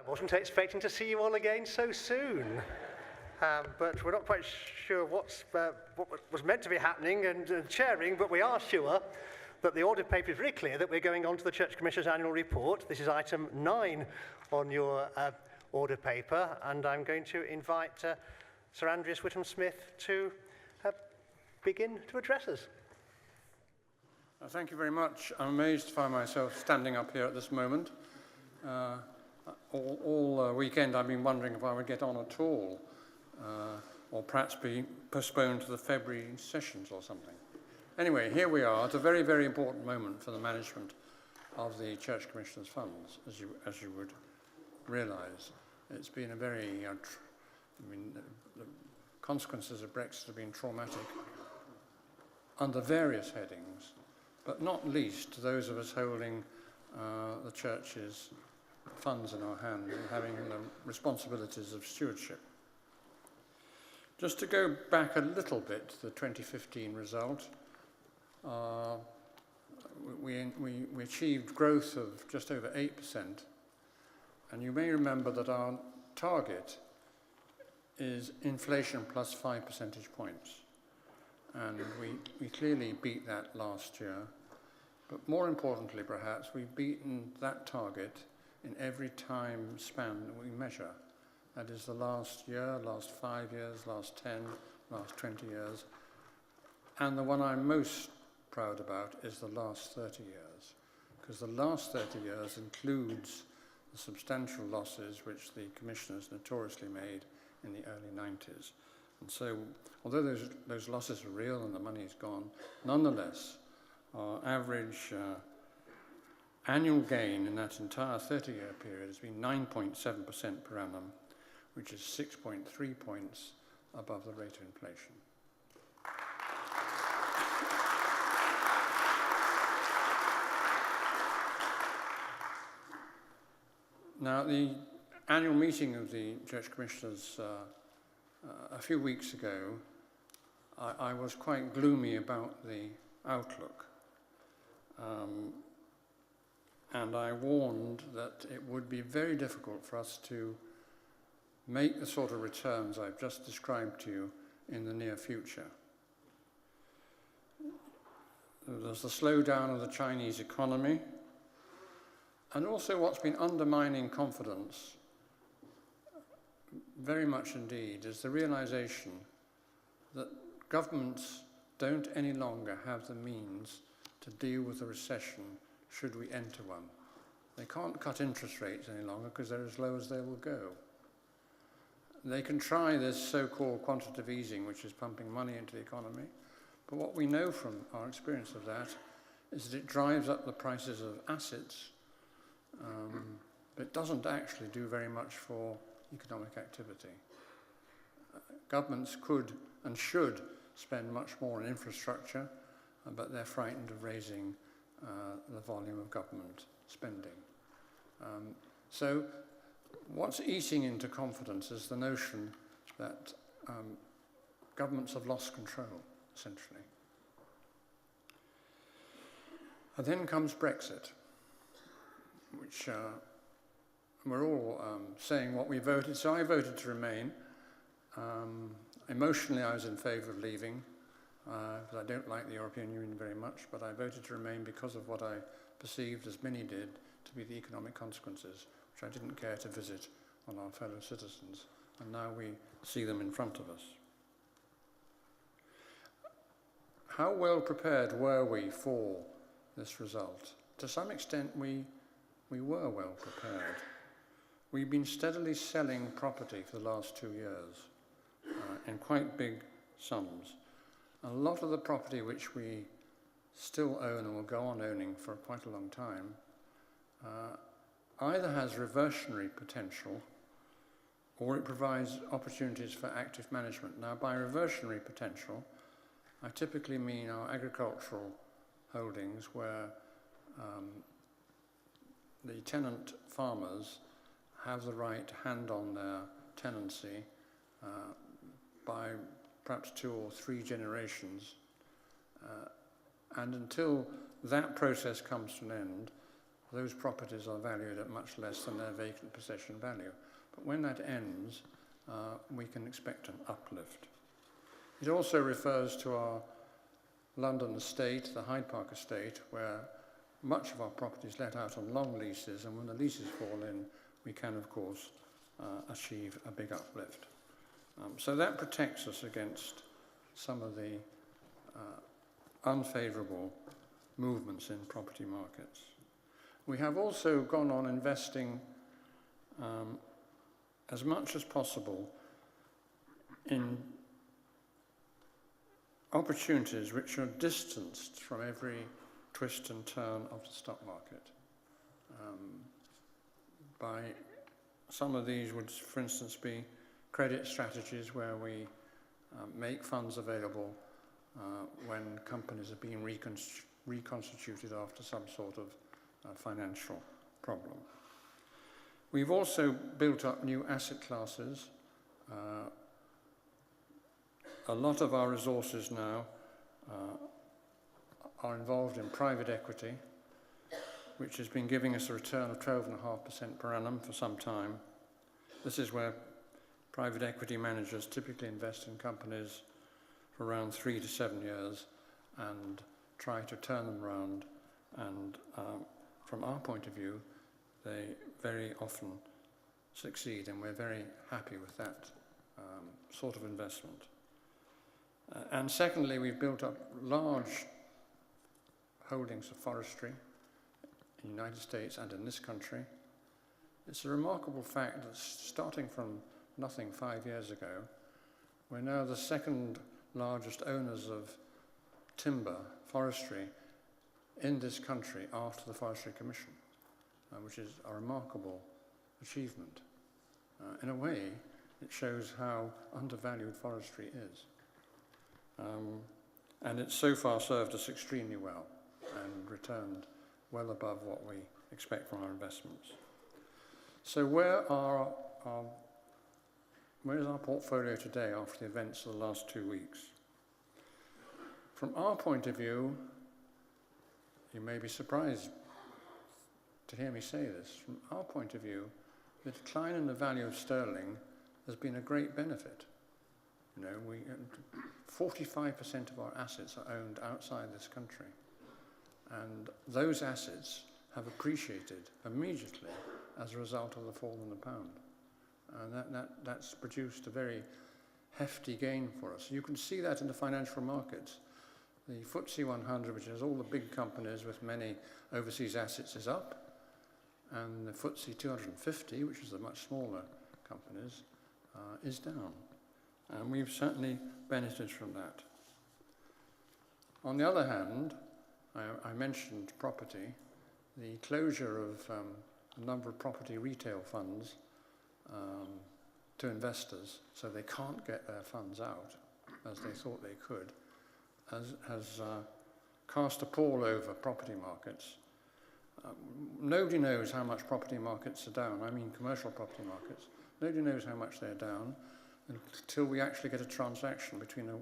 I wasn't expecting to see you all again so soon. But we're not quite sure what was meant to be happening and chairing, but we are sure that the audit paper is very clear that we're going on to the Church Commissioner's annual report. This is item 9 on your order paper, and I'm going to invite Sir Andreas Whittam Smith to begin to address us. Thank you very much. I'm amazed to find myself standing up here at this moment. All weekend I've been wondering if I would get on at all, or perhaps be postponed to the February sessions or something. Anyway, here we are at a very, very important moment for the management of the Church Commissioner's funds, as you would realise. It's been a very, the consequences of Brexit have been traumatic under various headings, but not least to those of us holding the Church's funds in our hand and having the responsibilities of stewardship. Just to go back a little bit to the 2015 result, we achieved growth of just over 8%, and you may remember that our target is inflation plus 5 percentage points, and we clearly beat that last year, but more importantly perhaps, we've beaten that target in every time span that we measure. That is the last year, last 5 years, last 10, last 20 years. And the one I'm most proud about is the last 30 years, because the last 30 years includes the substantial losses which the commissioners notoriously made in the early 90s. And so, although those losses are real and the money's gone, nonetheless, our average annual gain in that entire 30-year period has been 9.7% per annum, which is 6.3 points above the rate of inflation. Now, the annual meeting of the Church Commissioners a few weeks ago, I was quite gloomy about the outlook. And I warned that it would be very difficult for us to make the sort of returns I've just described to you in the near future. There's the slowdown of the Chinese economy, and also what's been undermining confidence, very much indeed, is the realization that governments don't any longer have the means to deal with a recession should we enter one. They can't cut interest rates any longer because they're as low as they will go. They can try this so-called quantitative easing, which is pumping money into the economy, but what we know from our experience of that is that it drives up the prices of assets, but it doesn't actually do very much for economic activity. Governments could and should spend much more on infrastructure, but they're frightened of raising the volume of government spending. So what's eating into confidence is the notion that governments have lost control, essentially. And then comes Brexit, which we're all saying what we voted. So I voted to remain. Emotionally, I was in favour of leaving, because I don't like the European Union very much, but I voted to remain because of what I perceived, as many did, to be the economic consequences, which I didn't care to visit on our fellow citizens, and now we see them in front of us. How well prepared were we for this result? To some extent, we were well prepared. We've been steadily selling property for the last 2 years in quite big sums. A lot of the property which we still own and will go on owning for quite a long time either has reversionary potential or it provides opportunities for active management. Now, by reversionary potential, I typically mean our agricultural holdings where the tenant farmers have the right to hand on their tenancy by perhaps 2 or 3 generations. And until that process comes to an end, those properties are valued at much less than their vacant possession value. But when that ends, we can expect an uplift. It also refers to our London estate, the Hyde Park estate, where much of our property is let out on long leases, and when the leases fall in, we can, of course, achieve a big uplift. So that protects us against some of the unfavourable movements in property markets. We have also gone on investing as much as possible in opportunities which are distanced from every twist and turn of the stock market. By some of these would, for instance, be credit strategies where we make funds available when companies are being reconstituted after some sort of financial problem. We've also built up new asset classes. A lot of our resources now are involved in private equity, which has been giving us a return of 12.5% per annum for some time. This is where private equity managers typically invest in companies for around 3 to 7 years and try to turn them around. And from our point of view, they very often succeed, and we're very happy with that sort of investment. And secondly, we've built up large holdings of forestry in the United States and in this country. It's a remarkable fact that starting from nothing 5 years ago, we're now the second largest owners of timber, forestry, in this country after the Forestry Commission, which is a remarkable achievement. In a way, it shows how undervalued forestry is. And it's so far served us extremely well and returned well above what we expect from our investments. So where is our portfolio today after the events of the last 2 weeks? From our point of view, you may be surprised to hear me say this. From our point of view, the decline in the value of sterling has been a great benefit. 45% of our assets are owned outside this country, and those assets have appreciated immediately as a result of the fall in the pound. And that's produced a very hefty gain for us. You can see that in the financial markets. The FTSE 100, which has all the big companies with many overseas assets, is up, and the FTSE 250, which is the much smaller companies, is down. And we've certainly benefited from that. On the other hand, I mentioned property. The closure of a number of property retail funds to investors, so they can't get their funds out as they thought they could, has cast a pall over property markets. Nobody knows how much property markets are down. I mean commercial property markets. Nobody knows how much they're down until we actually get a transaction between a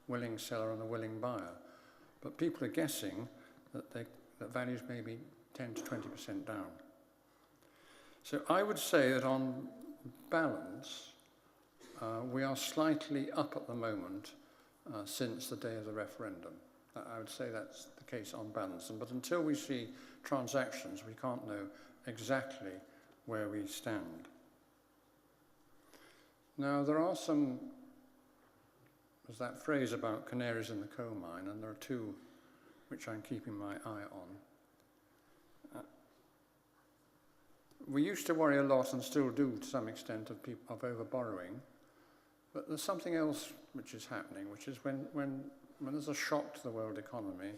willing seller and a willing buyer. But people are guessing that values may be 10 to 20% down. So I would say that on balance, we are slightly up at the moment since the day of the referendum. I would say that's the case on balance. But until we see transactions, we can't know exactly where we stand. Now, there's that phrase about canaries in the coal mine, and there are two which I'm keeping my eye on. We used to worry a lot, and still do to some extent, of over-borrowing, but there's something else which is happening, which is when there's a shock to the world economy,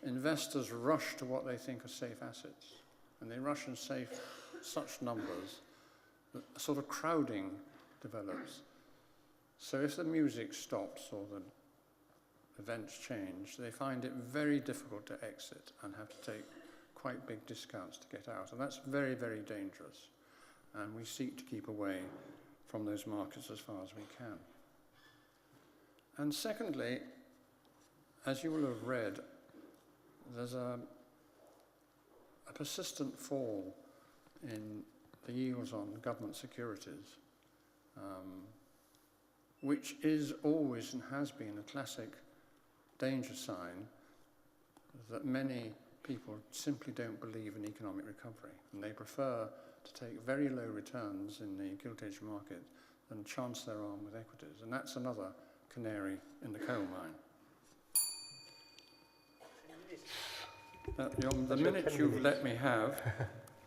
investors rush to what they think are safe assets, and they rush in such numbers that a sort of crowding develops. So if the music stops or the events change, they find it very difficult to exit and have to take quite big discounts to get out. And that's very, very dangerous. And we seek to keep away from those markets as far as we can. And secondly, as you will have read, there's a a persistent fall in the yields on government securities, which is always and has been a classic danger sign that many people simply don't believe in economic recovery, and they prefer to take very low returns in the gilt-edged market than chance their arm with equities. And that's another canary in the coal mine. The minute you've let me have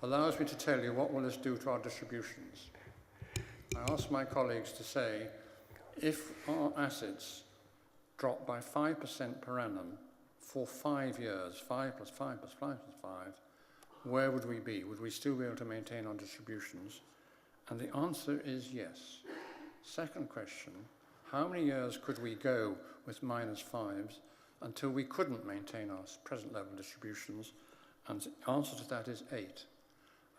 allows me to tell you what will this do to our distributions. I ask my colleagues to say, if our assets drop by 5% per annum for 5 years, 5 plus 5 plus 5 plus 5, where would we be? Would we still be able to maintain our distributions? And the answer is yes. Second question, how many years could we go with minus 5s until we couldn't maintain our present level of distributions? And the answer to that is 8.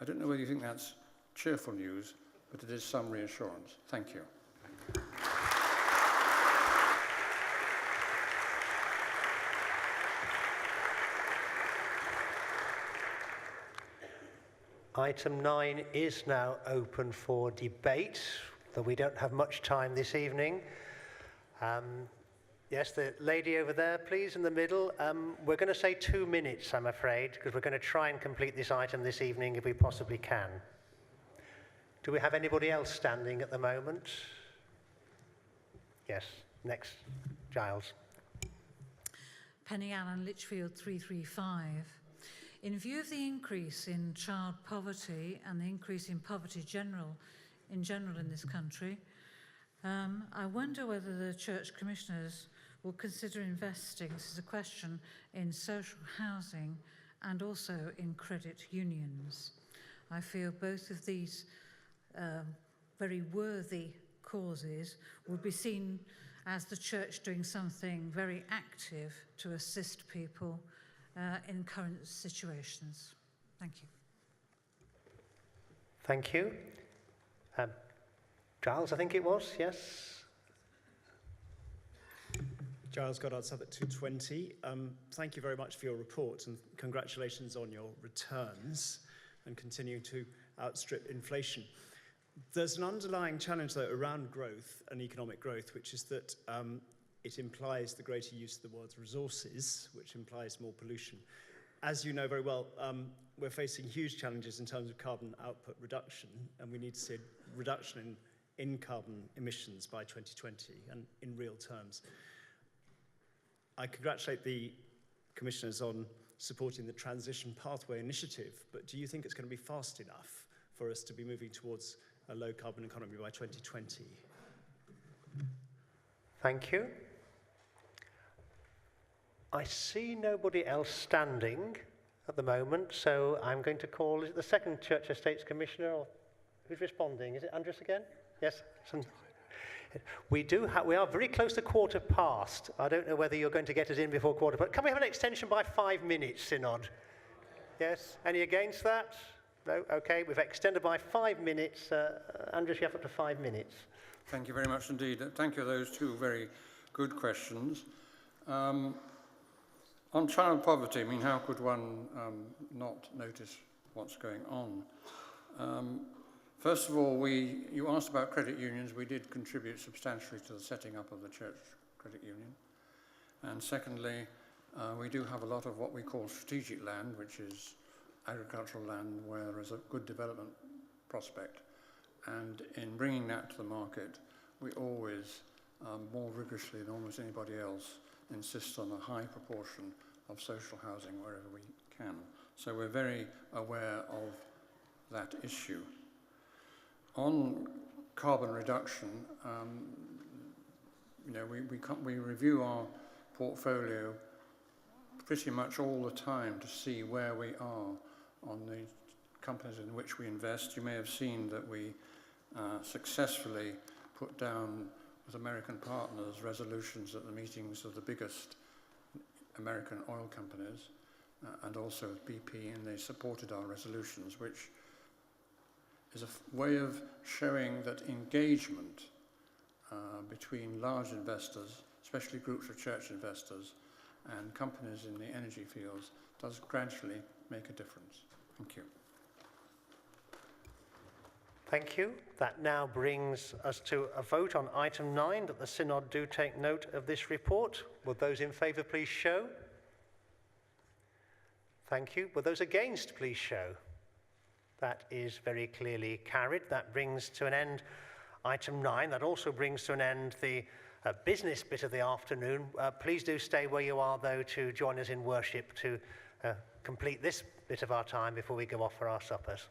I don't know whether you think that's cheerful news, but it is some reassurance. Thank you. Item 9 is now open for debate, though we don't have much time this evening. Yes, the lady over there, please, in the middle. We're going to say 2 minutes, I'm afraid, because we're going to try and complete this item this evening if we possibly can. Do we have anybody else standing at the moment? Yes, next, Giles. Penny Allen, Lichfield 335. In view of the increase in child poverty and the increase in poverty in general in this country, I wonder whether the Church Commissioners will consider investing, this is a question, in social housing and also in credit unions. I feel both of these very worthy causes would be seen as the Church doing something very active to assist people in current situations. Thank you. Thank you. Giles, I think it was, yes? Giles Goddard, Southwark 220. Thank you very much for your report and congratulations on your returns and continuing to outstrip inflation. There's an underlying challenge, though, around growth and economic growth, which is that it implies the greater use of the world's resources, which implies more pollution. As you know very well, we're facing huge challenges in terms of carbon output reduction, and we need to see a reduction in carbon emissions by 2020 and in real terms. I congratulate the Commissioners on supporting the Transition Pathway Initiative, but do you think it's going to be fast enough for us to be moving towards a low carbon economy by 2020? Thank you. I see nobody else standing at the moment, so I'm going to call, is it the second Church Estates Commissioner, or who's responding? Is it Andreas again? Yes? We are very close to 1:15. I don't know whether you're going to get us in before quarter, but can we have an extension by 5 minutes, Synod? Yes? Any against that? No? Okay, we've extended by 5 minutes. Andreas, you have up to 5 minutes. Thank you very much indeed. Thank you for those two very good questions. On child poverty, I mean, how could one not notice what's going on? First of all, you asked about credit unions. We did contribute substantially to the setting up of the Church Credit Union. And secondly, we do have a lot of what we call strategic land, which is agricultural land where there is a good development prospect. And in bringing that to the market, we always, more rigorously than almost anybody else, insist on a high proportion of social housing wherever we can. So we're very aware of that issue. On carbon reduction, we review our portfolio pretty much all the time to see where we are on the companies in which we invest. You may have seen that we successfully put down with American partners resolutions at the meetings of the biggest American oil companies and also BP, and they supported our resolutions, which is a way of showing that engagement between large investors, especially groups of church investors, and companies in the energy fields does gradually make a difference. Thank you. Thank you. That now brings us to a vote on item 9, that the Synod do take note of this report. Would those in favour please show? Thank you. Would those against please show? That is very clearly carried. That brings to an end item 9. That also brings to an end the business bit of the afternoon. Please do stay where you are, though, to join us in worship to complete this bit of our time before we go off for our suppers.